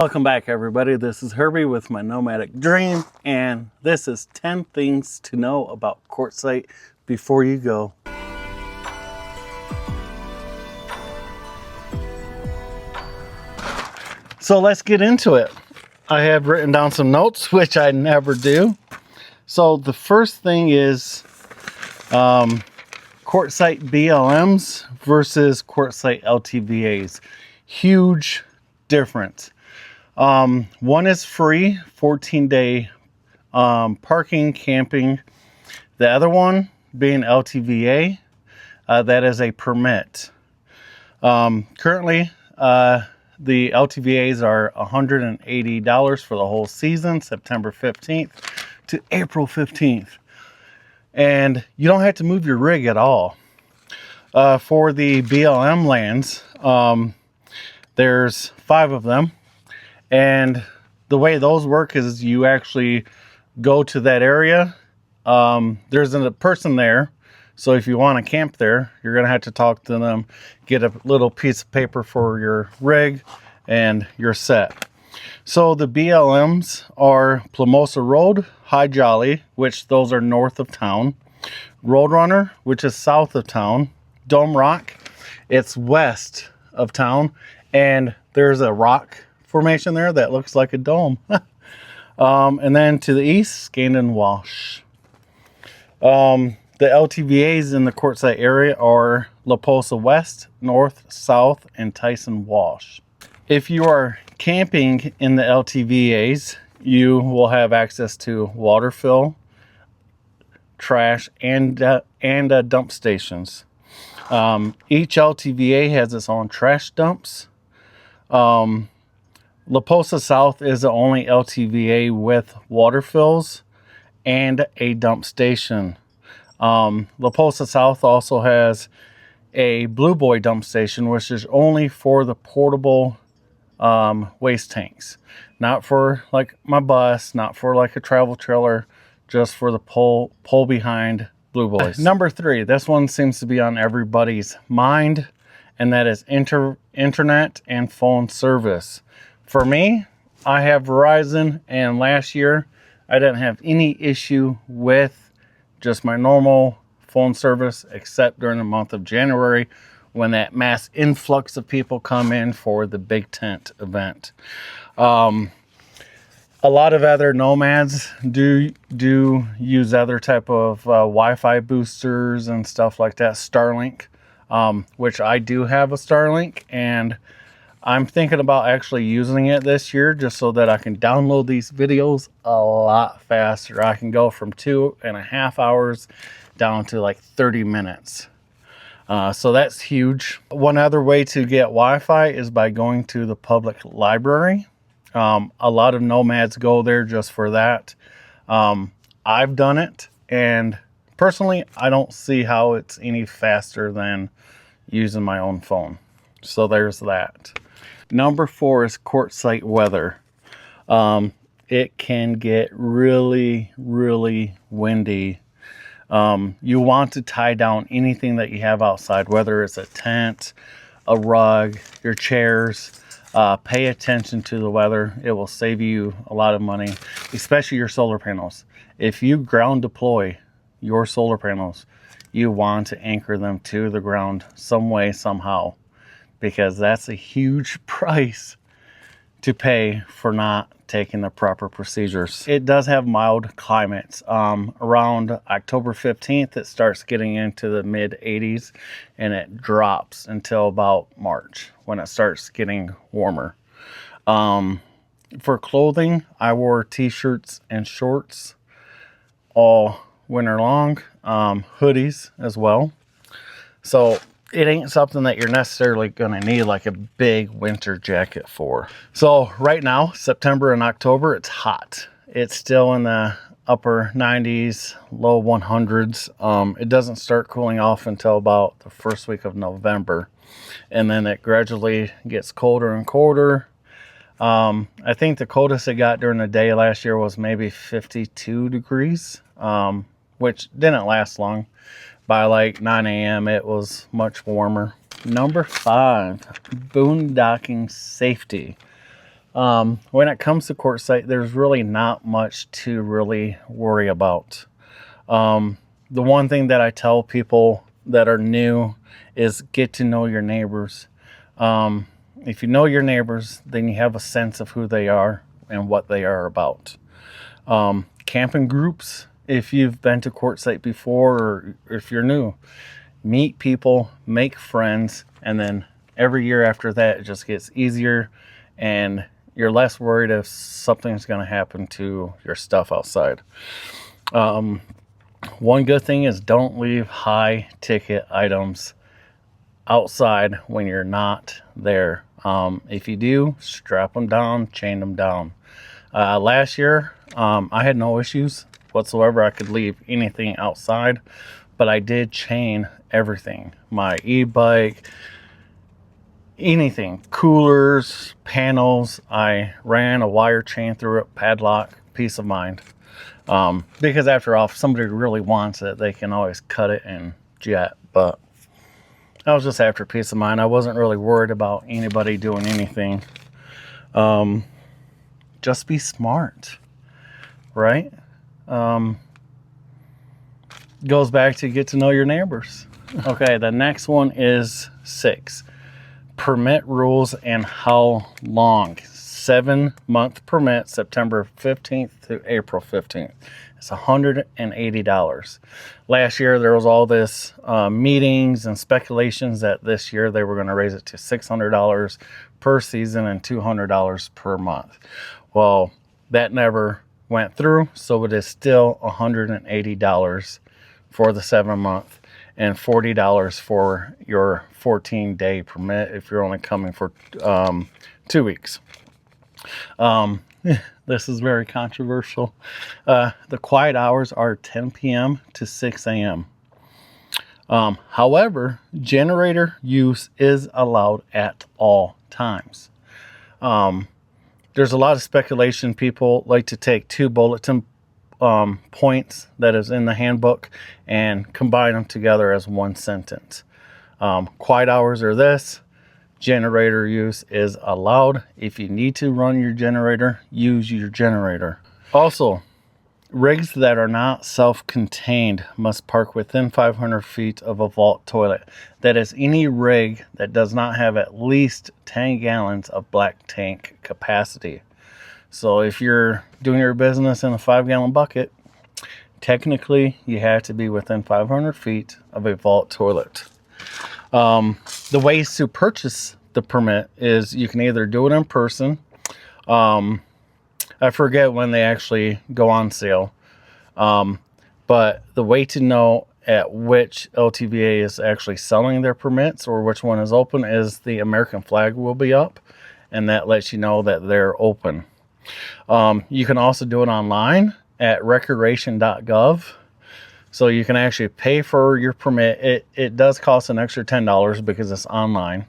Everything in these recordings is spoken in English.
Welcome back, everybody. This is Herbie with my Nomadic Dream, and this is 10 things to know about Quartzsite before you go. So let's get into it. I have written down some notes, which I never do. So the first thing is Quartzsite BLMs versus Quartzsite LTVAs. Huge difference. One is free, 14-day parking, camping. The other one being LTVA, that is a permit. Currently, the LTVAs are $180 for the whole season, September 15th to April 15th. And you don't have to move your rig at all. For the BLM lands, there's 5 of them. And the way those work is you actually go to that area. There's a person there. So if you want to camp there, you're going to have to talk to them, get a little piece of paper for your rig, and you're set. So the BLMs are Plamosa Road, High Jolly, which those are north of town. Roadrunner, which is south of town. Dome Rock, it's west of town. And there's a rock formation there that looks like a dome. And then to the east, Scandon Wash. The LTVAs in the Quartzsite area are La Posa West, North, South, and Tyson Wash. If you are camping in the LTVAs, you will have access to water fill, trash, and dump stations. Each LTVA has its own trash dumps. La Posa South is the only LTVA with water fills and a dump station. La Posa South also has a Blue Boy dump station, which is only for the portable waste tanks. Not for like my bus, not for like a travel trailer, just for the pull behind Blue Boys. Number 3, this one seems to be on everybody's mind, and that is internet and phone service. For me, I have Verizon, and last year I didn't have any issue with just my normal phone service, except during the month of January when that mass influx of people come in for the big tent event. A lot of other nomads do use other type of Wi-Fi boosters and stuff like that, Starlink, which I do have a Starlink, and I'm thinking about actually using it this year just so that I can download these videos a lot faster. I can go from 2.5 hours down to like 30 minutes. So that's huge. One other way to get Wi-Fi is by going to the public library. A lot of nomads go there just for that. I've done it, and personally, I don't see how it's any faster than using my own phone. So there's that. Number 4 is Quartzsite weather. It can get really, really windy. You want to tie down anything that you have outside, whether it's a tent, a rug, your chairs. Pay attention to the weather. It will save you a lot of money, especially your solar panels. If you ground deploy your solar panels, you want to anchor them to the ground some way, somehow, because that's a huge price to pay for not taking the proper procedures. It does have mild climates. Around October 15th, it starts getting into the mid 80s, and it drops until about March when it starts getting warmer. For clothing, I wore t-shirts and shorts all winter long, hoodies as well. So it ain't something that you're necessarily going to need like a big winter jacket for. So right now, September and October, it's hot. It's still in the upper 90s, low 100s. It doesn't start cooling off until about the first week of November. And then it gradually gets colder and colder. I think the coldest it got during the day last year was maybe 52 degrees, which didn't last long. By like 9 a.m. it was much warmer. Number 5, boondocking safety. When it comes to Quartzsite, there's really not much to really worry about. The one thing that I tell people that are new is get to know your neighbors. If you know your neighbors, then you have a sense of who they are and what they are about. Camping groups, if you've been to Quartzsite before or if you're new, meet people, make friends, and then every year after that it just gets easier and you're less worried if something's going to happen to your stuff outside. One good thing is don't leave high ticket items outside when you're not there. If you do, strap them down, chain them down. Last year, I had no issues whatsoever. I could leave anything outside, but I did chain everything. My e-bike, anything, coolers, panels. I ran a wire chain through it, padlock, peace of mind. Because after all, if somebody really wants it, they can always cut it and jet. But I was just after peace of mind. I wasn't really worried about anybody doing anything. Just be smart, right? Goes back to get to know your neighbors. Okay, the next one is 6. Permit rules and how long. 7-month permit, September 15th to April 15th. It's $180. Last year there was all this meetings and speculations that this year they were going to raise it to $600 per season and $200 per month. Well, that never went through, so it is still $180 for the 7-month and $40 for your 14-day permit if you're only coming for 2 weeks. This is very controversial. The quiet hours are 10 p.m. to 6 a.m. However, generator use is allowed at all times. There's a lot of speculation. People like to take 2 bulletin points that is in the handbook and combine them together as one sentence. Quiet hours are this. Generator use is allowed. If you need to run your generator, use your generator. Also, rigs that are not self-contained must park within 500 feet of a vault toilet. That is any rig that does not have at least 10 gallons of black tank capacity. So if you're doing your business in a 5-gallon bucket, technically you have to be within 500 feet of a vault toilet. The ways to purchase the permit is you can either do it in person. I forget when they actually go on sale. But the way to know at which LTVA is actually selling their permits or which one is open is the American flag will be up, and that lets you know that they're open. You can also do it online at recreation.gov. So you can actually pay for your permit. It does cost an extra $10 because it's online.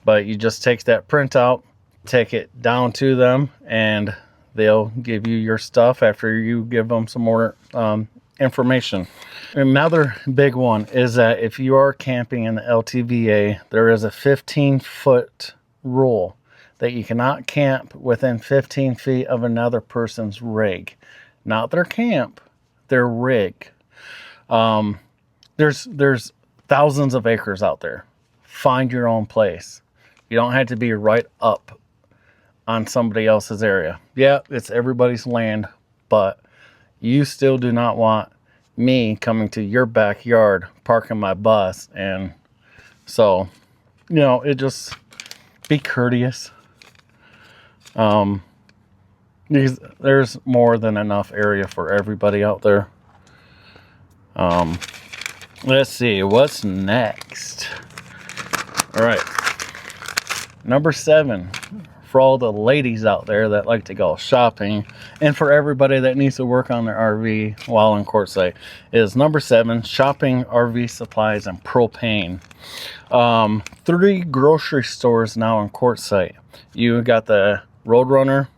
But you just take that printout, take it down to them, and they'll give you your stuff after you give them some more information. Another big one is that if you are camping in the LTVA, there is a 15-foot rule that you cannot camp within 15 feet of another person's rig. Not their camp, their rig. There's thousands of acres out there. Find your own place. You don't have to be right up on somebody else's area. Yeah, it's everybody's land, but you still do not want me coming to your backyard, parking my bus. And so, you know, it just be courteous. Because there's more than enough area for everybody out there. Let's see what's next. All right, number 7 for all the ladies out there that like to go shopping, and for everybody that needs to work on their RV while in Quartzsite, is number 7, shopping RV supplies and propane. 3 grocery stores now in Quartzsite. You got the Roadrunner,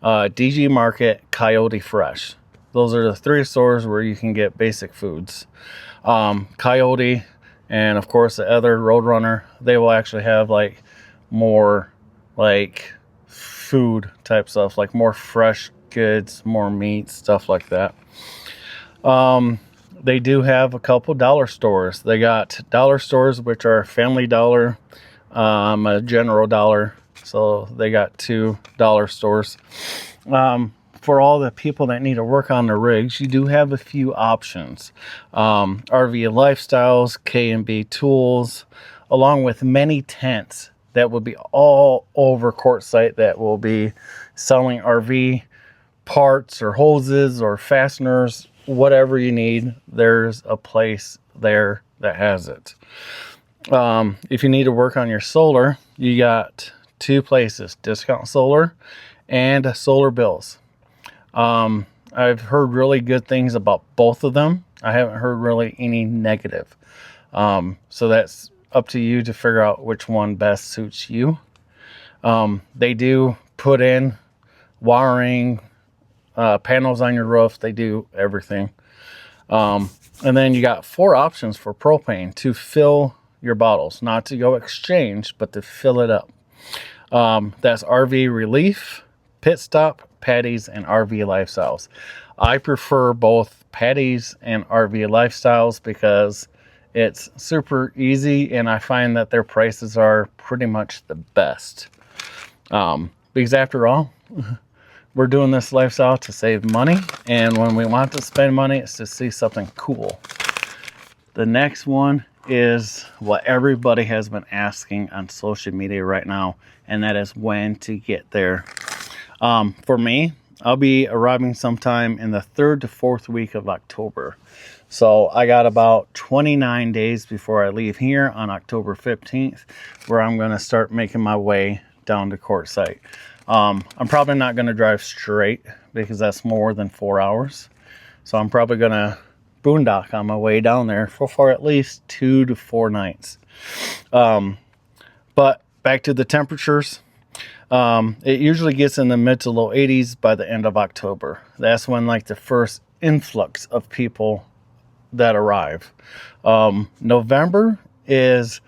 DG Market, Coyote Fresh. Those are the 3 stores where you can get basic foods. Coyote and of course the other Roadrunner, they will actually have like more like food type stuff, like more fresh goods, more meat, stuff like that. They do have a couple dollar stores. They got dollar stores, which are Family Dollar, a General Dollar. So they got $2 stores. For all the people that need to work on the rigs, you do have a few options. RV Lifestyles, K&B Tools, along with many tents that will be all over Quartzsite that will be selling RV parts or hoses or fasteners, whatever you need. There's a place there that has it. If you need to work on your solar, you got two places, Discount Solar and Solar Bills. I've heard really good things about both of them. I haven't heard really any negative. So that's up to you to figure out which one best suits you. They do put in wiring, panels on your roof. They do everything. And then you got 4 options for propane to fill your bottles, not to go exchange, but to fill it up. That's RV Relief, Pit Stop, Patties, and RV Lifestyles. I prefer both Patties and RV Lifestyles because it's super easy, and I find that their prices are pretty much the best. Because after all, we're doing this lifestyle to save money, and when we want to spend money, it's to see something cool. The next one is what everybody has been asking on social media right now, and that is when to get there. For me, I'll be arriving sometime in the 3rd to 4th week of October. So I got about 29 days before I leave here on October 15th, where I'm going to start making my way down to Quartzsite. I'm probably not going to drive straight because that's more than 4 hours. So I'm probably going to boondock on my way down there for at least 2 to 4 nights. But back to the temperatures. It usually gets in the mid to low 80s by the end of October. That's when like the first influx of people that arrive. November is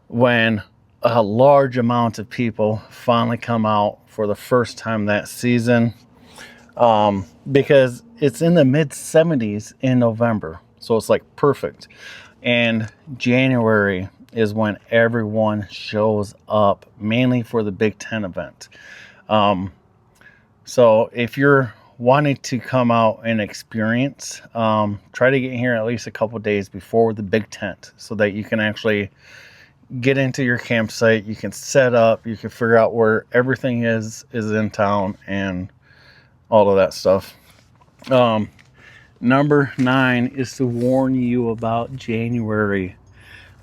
when a large amount of people finally come out for the first time that season, because it's in the mid 70s in November, so it's like perfect. And January is when everyone shows up, mainly for the Big Ten event. So if you're wanting to come out and experience, try to get here at least a couple days before the big tent so that you can actually get into your campsite, you can set up, you can figure out where everything is in town and all of that stuff. Number 9 is to warn you about January.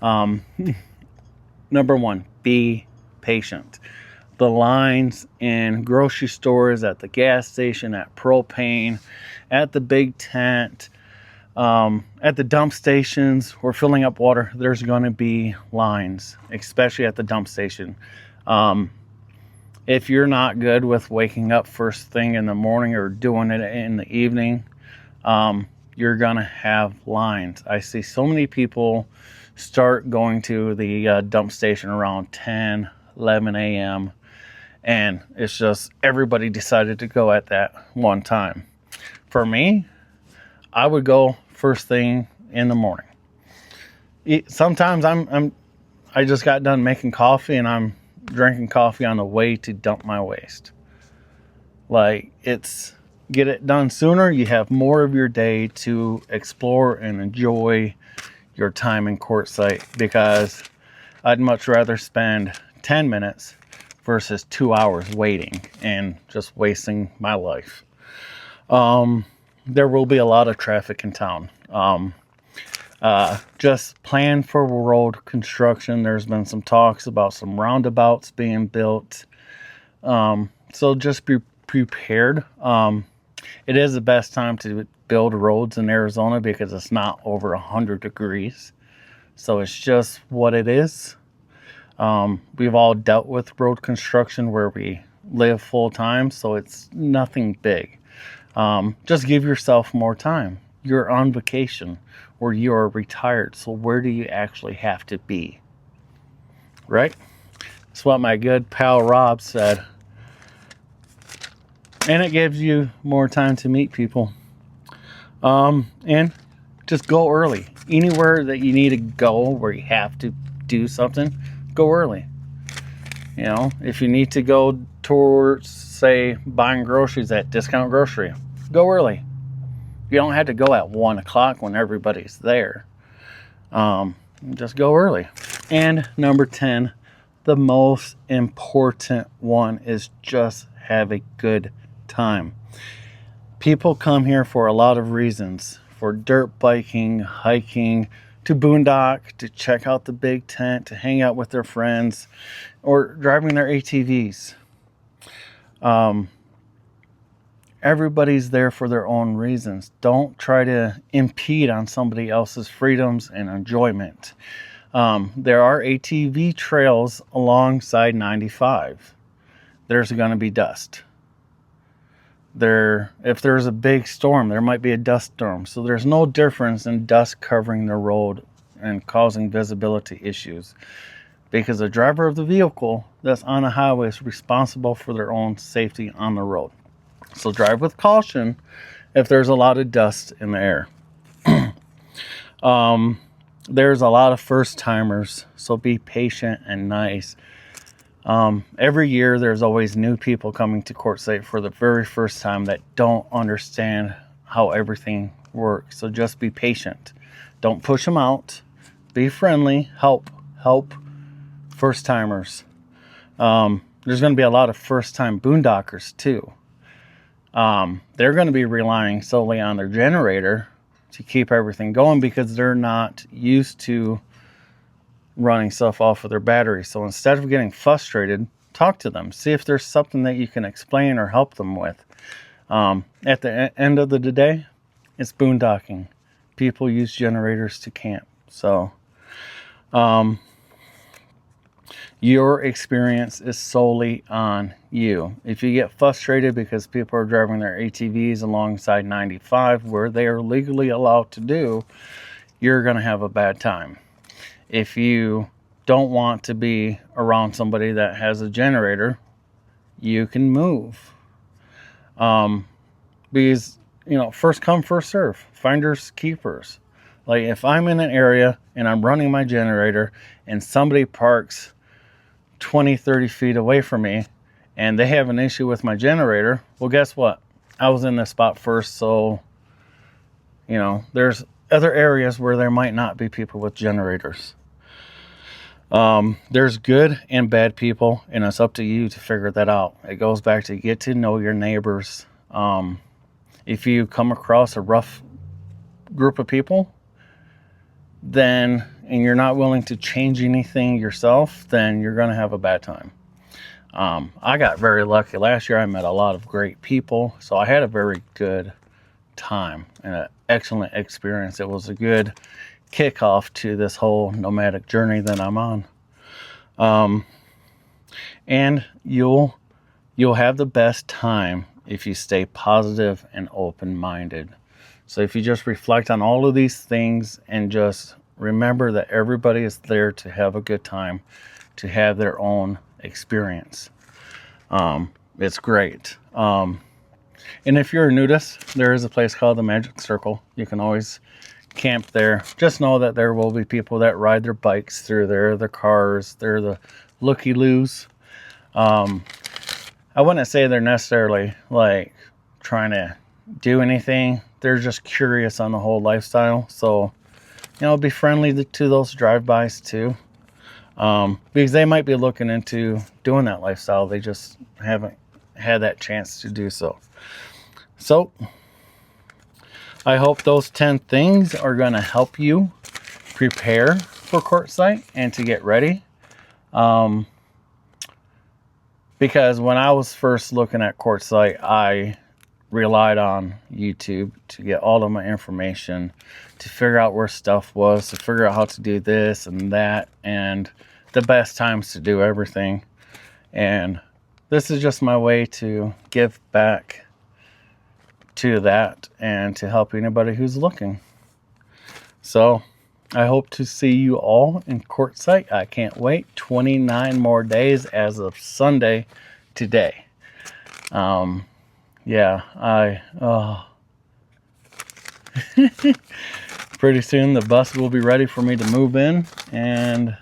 Number 1, be patient. The lines in grocery stores, at the gas station, at propane, at the big tent, at the dump stations, we're filling up water. There's going to be lines, especially at the dump station. If you're not good with waking up first thing in the morning or doing it in the evening, you're going to have lines. I see so many people start going to the dump station around 10, 11 a.m. And it's just everybody decided to go at that one time. For me, I would go first thing in the morning. Sometimes I just got done making coffee and I'm drinking coffee on the way to dump my waste. Like, it's get it done sooner. You have more of your day to explore and enjoy your time in Quartzsite, because I'd much rather spend 10 minutes versus 2 hours waiting and just wasting my life. There will be a lot of traffic in town. Just plan for road construction. There's been some talks about some roundabouts being built. So just be prepared. It is the best time to build roads in Arizona because it's not over 100 degrees. So it's just what it is. We've all dealt with road construction where we live full time, so it's nothing big. Just give yourself more time. You're on vacation or you are retired, so where do you actually have to be? Right? That's what my good pal Rob said. And it gives you more time to meet people. And just go early. Anywhere that you need to go where you have to do something, go early. You know, if you need to go towards, say, buying groceries at Discount Grocery, go early. You don't have to go at 1 o'clock when everybody's there. Just go early. And number 10, the most important one is just have a good time. People come here for a lot of reasons. For dirt biking, hiking, to boondock, to check out the big tent, to hang out with their friends, or driving their ATVs. Everybody's there for their own reasons. Don't try to impede on somebody else's freedoms and enjoyment. There are ATV trails alongside 95. There's going to be dust. If there's a big storm, there might be a dust storm. So there's no difference in dust covering the road and causing visibility issues, because the driver of the vehicle that's on a highway is responsible for their own safety on the road. So drive with caution if there's a lot of dust in the air. There's a lot of first timers, so be patient and nice. Every year there's always new people coming to Quartzsite for the very first time that don't understand how everything works. So just be patient. Don't push them out. Be friendly. Help first timers. There's going to be a lot of first time boondockers too. They're going to be relying solely on their generator to keep everything going because they're not used to running stuff off of their battery. So instead of getting frustrated, talk to them. See if there's something that you can explain or help them with. At the end of the day, it's boondocking. People use generators to camp. So your experience is solely on you. If you get frustrated because people are driving their ATVs alongside 95 where they are legally allowed to do, you're going to have a bad time. If you don't want to be around somebody that has a generator, you can move. Because, you know, first come, first serve. Finders, keepers. Like if I'm in an area and I'm running my generator and somebody parks 20, 30 feet away from me and they have an issue with my generator, well, guess what? I was in this spot first, so, you know, there's other areas where there might not be people with generators. There's good and bad people, and it's up to you to figure that out. It goes back to get to know your neighbors. If you come across a rough group of people, then, and you're not willing to change anything yourself, then you're going to have a bad time. I got very lucky. Last year I met a lot of great people, so I had a very good time and an excellent experience. It was a good kickoff to this whole nomadic journey that I'm on. And you'll have the best time if you stay positive and open-minded. So if you just reflect on all of these things and just remember that everybody is there to have a good time, to have their own experience. It's great. And if you're a nudist, there is a place called the Magic Circle. You can always camp there. Just know that there will be people that ride their bikes through there, their cars, they're the looky-loos. I wouldn't say they're necessarily like trying to do anything. They're just curious on the whole lifestyle. So, you know, be friendly to those drive-bys too. Because they might be looking into doing that lifestyle. They just haven't had that chance to do so. So, I hope those 10 things are going to help you prepare for Quartzsite and to get ready. Because when I was first looking at Quartzsite, I relied on YouTube to get all of my information, to figure out where stuff was, to figure out how to do this and that, and the best times to do everything. And this is just my way to give back to that and to help anybody who's looking. So I hope to see you all in Quartzsite. I can't wait. 29 more days as of Sunday today. yeah, pretty soon the bus will be ready for me to move in, and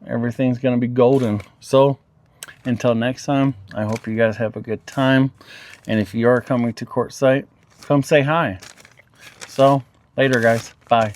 everything's gonna be golden. So until next time, I hope you guys have a good time, and if you are coming to Quartzsite, come say hi. So later, guys. Bye.